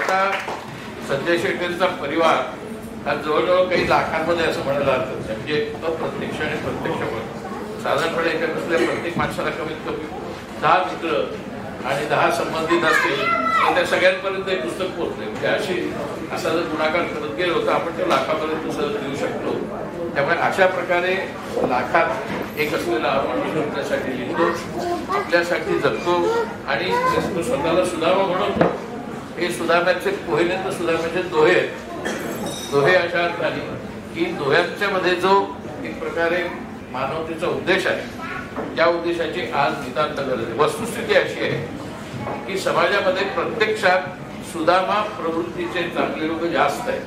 आता संजय शेट्टींचा परिवार हा जवळजवळ काही लाखांमध्ये असं म्हणायला हरकत नाही. म्हणजे अप्रत्यक्ष आणि प्रत्यक्ष साधारणपणे एखाद्या प्रत्येक माणसाला कमीत कमी 10 मित्र आणि 10 संबंधित असतील तर त्या सगळ्यांपर्यंत एक पुस्तक पोहोचले. म्हणजे असा जर गुणाकार करत गेलो तर आपण ते लाखापर्यंत सहज देऊ शकतो. त्यामुळे अशा प्रकारे लाखात एक असलेला आपण आपल्यासाठी लिहितो, आपल्यासाठी जगतो आणि स्वतःला सुधारवा म्हणतो. हे सुधारण्याचे पोहेने सुधारण्याचे दोहे आहेत. दोहे अशा अर्थाने की दोह्यांच्या मध्ये जो एक प्रकारे मानवतेचा उद्देश आहे त्या उद्देशाची आज नितांत गरज आहे. वस्तुस्थिती अशी आहे की समाजामध्ये प्रत्यक्षात सुधारणा प्रवृत्तीचे चांगले लोक जास्त आहेत,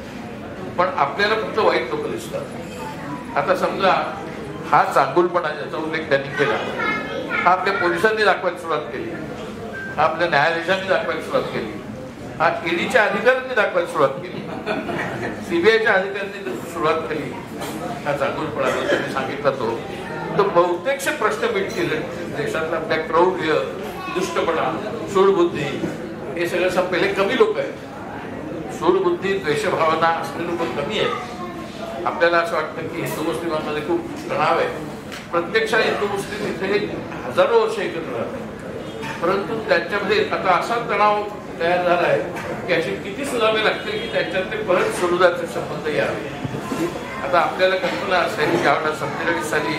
पण आपल्याला फक्त वाईट लोक दिसतात. आता समजा हा चांगुलपणा ज्याचा उल्लेख त्यांनी केला हा आपल्या पोलिसांनी दाखवायला सुरुवात केली, हा आपल्या न्यायाधीशांनी दाखवायला सुरुवात केली, हा ईडीच्या अधिकाऱ्यांनी दाखवायला सुरुवात केली, सीबीआयच्या अधिकाऱ्यांनी सुरुवात केली. हा चांगुलपणा त्यांनी सांगितला तो बहुतेकचे प्रश्न मिटतील. देशातला आपल्या क्रौर्य, दुष्टपणा, सूडबुद्धी हे सगळं संपेल. कमी लोक आहेत, सूडबुद्धी, द्वेषभावना असलेले लोक कमी आहेत. आपल्याला असं वाटतं की हिंदू मुस्लिमांमध्ये खूप तणाव आहे. प्रत्यक्षात हिंदू मुस्लिम इथे हजारो वर्ष एकत्र राहतात, परंतु त्यांच्यामध्ये आता असा तणाव तयार झाला आहे की असे किती सुधारावे लागतील की त्यांच्यातले परत सुरुवातीचे संबंध यावे. आता आपल्याला कल्पना असेल की ज्यावेळेला 47 साली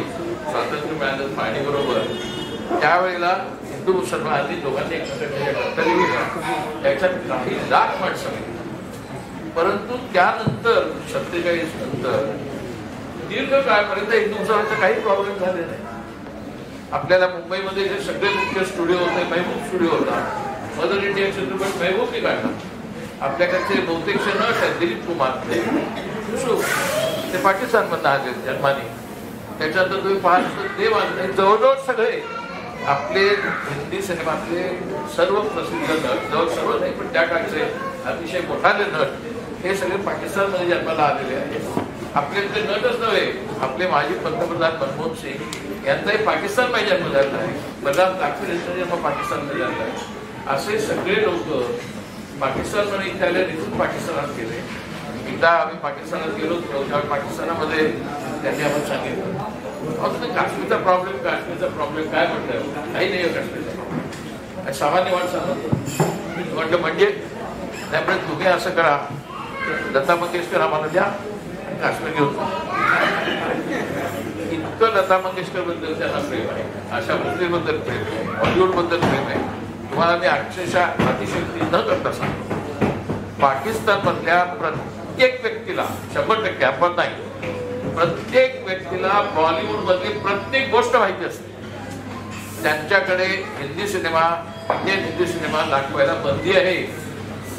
स्वातंत्र्य मिळालं पाणीबरोबर त्यावेळेला हिंदू मुसलमानांनी दोघांनी एकमेकांच्या त्याच्यात काही लाख माणसं मिळली. परंतु त्यानंतर 47 नंतर दीर्घ काळापर्यंत हिंदू मुसलमानांचा काही प्रॉब्लेम झाले नाही. आपल्याला मुंबईमध्ये जे सगळे मुख्य स्टुडिओ होते, महबूब स्टुडिओ होता, मदर इंडिया चित्रपट महबूबने काढला. आपल्याकडचे बहुतेकशे नट आहेत, दिलीप कुमार ते पाकिस्तानमधून आले जन्माने. त्याच्यानंतर तुम्ही पाहता ते जवळजवळ सगळे आपले हिंदी सिनेमातले सर्व प्रसिद्ध नट, जवळ सर्व नाही पण त्या काळचे अतिशय मोठाले नट हे सगळे पाकिस्तानमध्ये जन्माला आलेले आहेत. आपले ते नटच नव्हे, आपले माजी पंतप्रधान मनमोहन सिंग यांचाही पाकिस्तानमध्ये जन्म झाला आहे, बलराम ताकूर यांचा जन्म पाकिस्तानमध्ये झाला आहे. असे सगळे लोक पाकिस्तानमध्ये इथे आले, तिथून पाकिस्तानात गेले. एकदा आम्ही पाकिस्तानात गेलो, पाकिस्तानामध्ये त्यांनी आम्हाला सांगितलं तुम्ही काश्मीरचा प्रॉब्लेम काय म्हणताय? काही नाही काश्मीरचा प्रॉब्लेम, सामान्य माणसाला म्हटलं म्हणजे त्यामुळे तुम्ही असं करा, लता मंगेशकर आम्हाला द्या आणि काश्मीर घेऊन इतकं लता मंगेशकर बद्दल त्यांना प्रेम आहे, आशा भोसलेबद्दल प्रेम आहे, बॉलिवूड बद्दल प्रेम आहे. तुम्हाला मी अक्षरशः अतिशक्ती न करता सांगतो, पाकिस्तान मधल्या प्रत्येक व्यक्तीला 100% आपण नाही, प्रत्येक व्यक्तीला बॉलिवूड मधली प्रत्येक गोष्ट माहिती असते. त्यांच्याकडे Hindi cinema, Indian Hindi cinema दाखवायला बंदी आहे,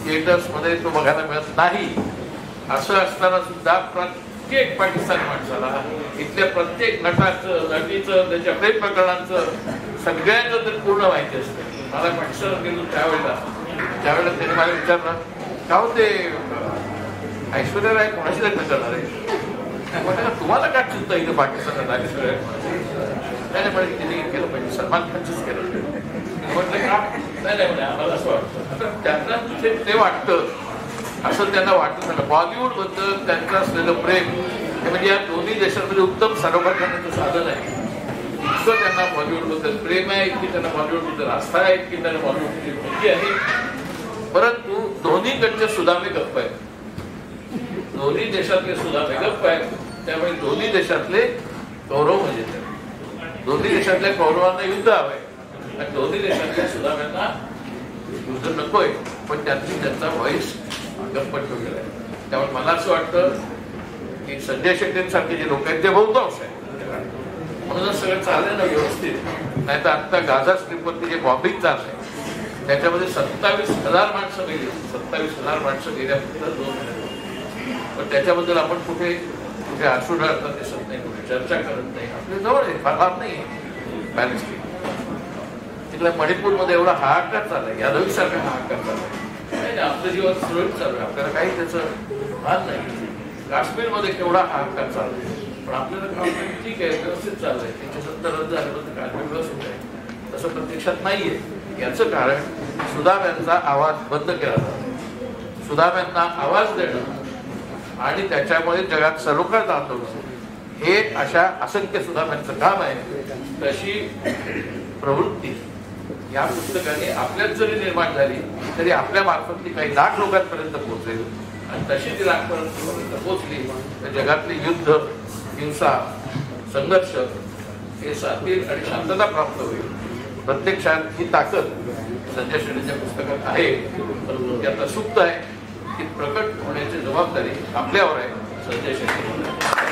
थिएटर्स मध्ये तो बघायला मिळत नाही. असं असताना सुद्धा प्रत्येक पाकिस्तानी माणसाला इथल्या प्रत्येक नटाचं, नटीचं, त्यांच्या प्रेम प्रकरणांचं सगळ्यांचं तर पूर्ण माहिती असते. मला पाकिस्तानात गेलो त्यावेळेला त्याने मला विचारलं का होते ऐश्वर्या राय कोणाशी लग्न करणार आहे? म्हटलं तुम्हाला काय चिंता इथं पाकिस्तानात ऐश्वर्या नाही म्हणे तिने केलं पाहिजे, सलमान खानचंच केलं. म्हटलं का नाही म्हणे आम्हाला असं वाटतं. त्यांना तुझे ते वाटतं असं त्यांना वाटत झालं. बॉलिवूड बद्दल त्यांचं असलेलं प्रेम हे म्हणजे या दोन्ही देशांमध्ये उत्तम सरोवर करण्याचं साधन आहे. इतकं त्यांना बॉलिवूड बद्दल प्रेम आहे, इतकी त्यांना बॉलिवूड बद्दल आस्था आहे, इतकी त्यांना बॉलिवूडची भीती आहे. परंतु दोन्हीकडचे सुधामे गप्प आहेत, दोन्ही देशातले सुधामे गप्प आहेत. त्यामुळे दोन्ही देशातले गौरव म्हणजे दोन्ही देशातल्या कौरवांना युद्ध हवंय आणि दोन्ही देशातल्या सुधाम्यांना युद्ध नकोय, पण त्यांचा व्हॉइस गप्प ठेवलेला आहे. त्यामुळे मला असं वाटतं की संजय शेट्टींसारखे जे लोक आहेत ते बहुतांश आहेत, म्हणूनच सगळं चाललंय ना व्यवस्थित. नाही तर आता गाझा स्ट्रीपवरती जे बॉम्बिंग चाललंय त्याच्यामध्ये 27,000 माणसं गेली, 27,000 माणसं गेल्या फक्त 2 महिन्यात. पण त्याच्याबद्दल आपण कुठे आसू ढळता दिसत नाही, कुठे चर्चा करत नाही. आपल्या जवळ आहे, फार लाभ नाही आहे पॅलेस्टाईन. तिकडे मणिपूरमध्ये एवढा हाहाकार चाललाय, यादवीसारखा हाहाकार चाललाय. आपलं जीवन सुरळीत चालू आहे, आपल्याला काही त्याचं भान नाही. काश्मीरमध्ये केवढा हाहाकार चाललाय, पण आपल्याला काम ठीक आहे, व्यवस्थित चाललंय. 370 रद्द झाल्यानंतर काश्मीर व्यवस्थित आहे, तसं प्रत्यक्षात नाहीये. याचं कारण सुदाम यांचा आवाज बंद केला जातो. सुदाम्यांना आवाज देणं आणि त्याच्यामुळे जगात सरोकार दाखवणं हे अशा असंख्य सुदाम्यांचं काम आहे. तशी प्रवृत्ती या पुस्तकाने आपल्यात जरी निर्माण झाली तरी आपल्या मार्फत ती काही लाख लोकांपर्यंत पोहोचेल आणि तशी ती लाखपर्यंत पोहोचली तर जगातले युद्ध, हिंसा, संघर्ष हे साथील आणि शांतता प्राप्त होईल. प्रत्यक्षात ही ताकद संजय शेट्टीच्या पुस्तकात आहे, परंतु ती आता सुप्त आहे. ती प्रकट होण्याची जबाबदारी आपल्यावर आहे. संजय शेट्टी.